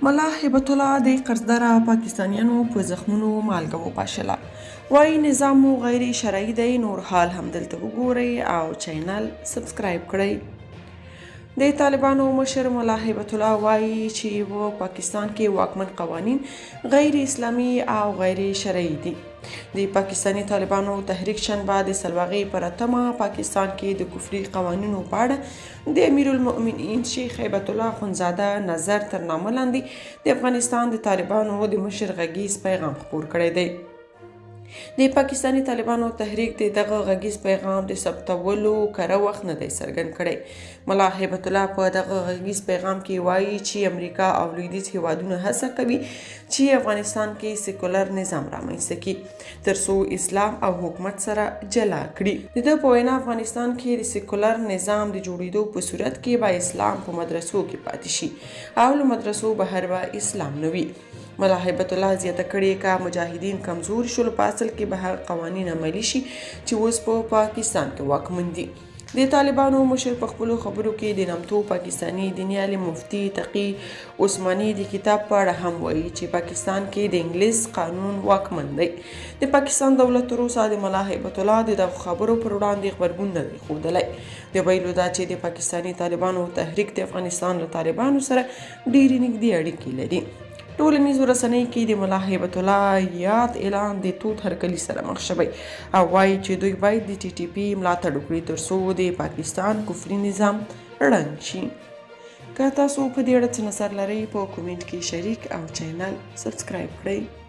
ملا هیبت الله د قرضداره پاکستانیانو په زخمونو مالګه وپاشله. وایي نظام مو غیر شرعي دی، نور حال هم دلته وګورئ او چینل سبسکرایب کړئ. د طالبانو مشر ملا هیبت الله وایي چې په پاکستان کې واکمن قوانین غیر اسلامي او غیر شرعي دي. د پاکستاني طالبانو تحریک شنبه د سلواغې پر 8 پاکستان کې د کفري قوانینو په اړه د امیر المؤمنین شیخ هیبت الله خونزاده نظر تر نامه لاندې د افغانستان د طالبانو د مشر غږیز پیغام خپور کړی دی. د پاکستاني طالبانو تحریک د دغه غږیز پیغام د ثبتولو کره وخت نه دی څرګند کړی. ملا هیبت الله په دغه غږیز پیغام کې وایي چې امریکا او لویدیځ هیوادونه هڅه کوي چې افغانستان کې سیکولر نظام رامنځته کړي ترڅو اسلام او حکومت سره جلا کړي. د ده په وینا افغانستان کې د سیکولر نظام د جوړېدو په صورت کې به اسلام په مدرسو کې پاتې شي او له مدرسو بهر به اسلام نه وي. ملا هیبت الله زیاته کړې که مجاهدین کمزوري شول په اصل کې به هغه قوانین عملي شي چې اوس په پاکستان کې واکمن دي. د طالبانو مشر په خپلو خبرو کې د نامتو پاکستاني دیني عالم مفتي تقي عثماني د کتاب په اړه هم وایي چې پاکستان کې د انګلیس قانون واکمن دی. د پاکستان دولت تر اوسه د ملا هیبت الله د دغو خبرو پر وړاندې غبرګون نه دی ښودلی. د ویلو دا چې د پاکستاني طالبانو تحریک د افغانستان له طالبانو سره ډېرې نږدې اړیکې لري. ټولنیزو رسنیو کې د ملا هیبت الله یاد اعلان د تود هرکلي سره مخ شوی او وایي چې دوی باید د TTP ملاتړ وکړي ترڅو د پاکستان کفري نظام ړنګ شي. که تاسو په دې اړه څه نظر لرئ په کومنټ کې شریک او چینل سبسکرایب کړئ.